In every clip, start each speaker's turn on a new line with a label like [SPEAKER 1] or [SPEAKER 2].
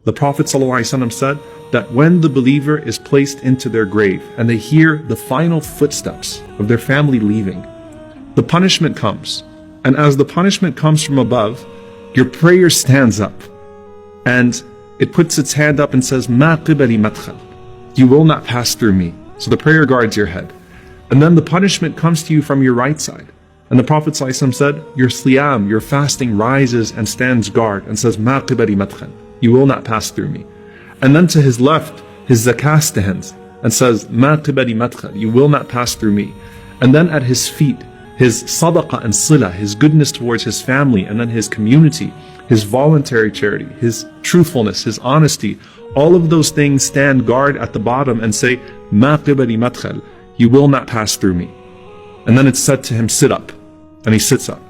[SPEAKER 1] The Prophet ﷺ said that when the believer is placed into their grave and they hear the final footsteps of their family leaving, the punishment comes. And as the punishment comes from above, your prayer stands up and it puts its hand up and says, "Ma qibali madkhal." You will not pass through me. So the prayer guards your head. And then the punishment comes to you from your right side. And the Prophet ﷺ said, your siyam, your fasting rises and stands guard and says, "Ma qibali madkhal." You will not pass through me. And then to his left, his zakah stands and says, "Ma qibali madkhal." You will not pass through me. And then at his feet, his sadaqah and sila, his goodness towards his family and then his community, his voluntary charity, his truthfulness, his honesty, all of those things stand guard at the bottom and say, "Ma qibali madkhal." You will not pass through me. And then it's said to him, "Sit up." And he sits up.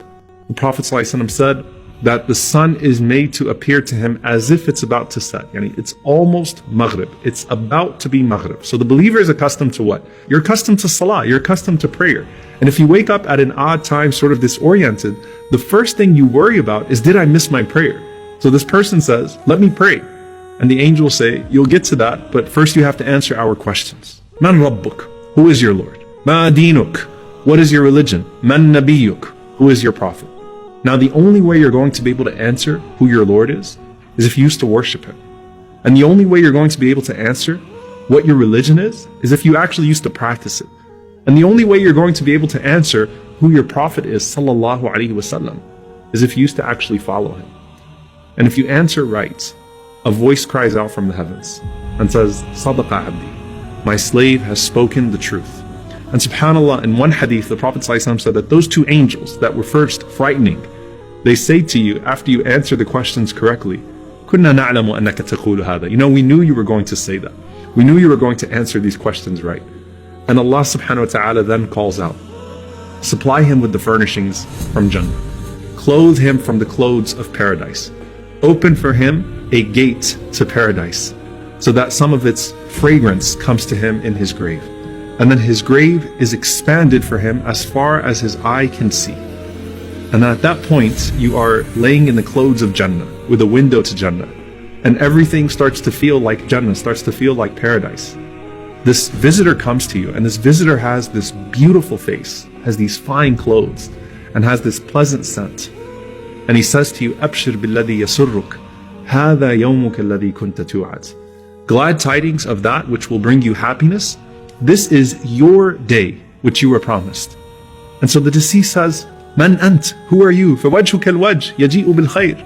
[SPEAKER 1] The Prophet ﷺ said that the sun is made to appear to him as if it's about to set. It's almost Maghrib. It's about to be Maghrib. So the believer is accustomed to what? You're accustomed to Salah. You're accustomed to prayer. And if you wake up at an odd time, sort of disoriented, the first thing you worry about is, did I miss my prayer? So this person says, "Let me pray." And the angels say, "You'll get to that, but first you have to answer our questions. Man Rabbuk? Who is your Lord? Ma dinuk? What is your religion? Man Nabiyuk? Who is your prophet?" Now the only way you're going to be able to answer who your Lord is if you used to worship Him. And the only way you're going to be able to answer what your religion is if you actually used to practice it. And the only way you're going to be able to answer who your prophet is, sallallahu alaihi wasallam, is if you used to actually follow him. And if you answer right, a voice cries out from the heavens and says, "Sadaqa abdi, my slave has spoken the truth." And subhanAllah, in one hadith, the Prophet ﷺ said that those two angels that were first frightening, they say to you after you answer the questions correctly, "Kunna na'lamu annaka taqulu hada." We knew you were going to say that. We knew you were going to answer these questions right. And Allah subhanahu wa ta'ala then calls out, supply him with the furnishings from Jannah. Clothe him from the clothes of paradise. Open for him a gate to paradise, so that some of its fragrance comes to him in his grave. And then his grave is expanded for him as far as his eye can see. And then at that point, you are laying in the clothes of Jannah, with a window to Jannah. And everything starts to feel like Jannah, starts to feel like paradise. This visitor comes to you, and this visitor has this beautiful face, has these fine clothes, and has this pleasant scent. And he says to you, "Abshir billadhi yasurruk, hadha yawmuka alladhi kunta tu'ad." Glad tidings of that which will bring you happiness. This is your day which you were promised. And so the deceased says, "Man ant? Who are you? فَوَجْهُكَ الْوَجْهِ يَجِئُ بِالْخَيْرِ."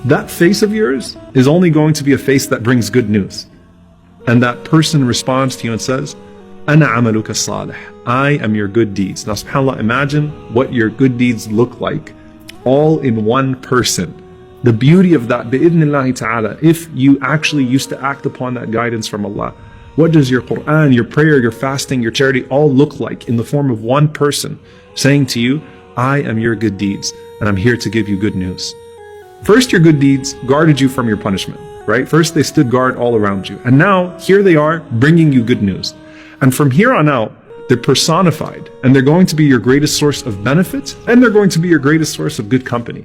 [SPEAKER 1] That face of yours is only going to be a face that brings good news. And that person responds to you and says, "Ana amaluka salih." I am your good deeds. Now subhanAllah, imagine what your good deeds look like, all in one person. The beauty of that, bi'idhnillahi ta'ala, if you actually used to act upon that guidance from Allah. What does your Qur'an, your prayer, your fasting, your charity all look like in the form of one person saying to you, "I am your good deeds, and I'm here to give you good news." First, your good deeds guarded you from your punishment, right? First, they stood guard all around you. And now, here they are bringing you good news. And from here on out, they're personified, and they're going to be your greatest source of benefit, and they're going to be your greatest source of good company.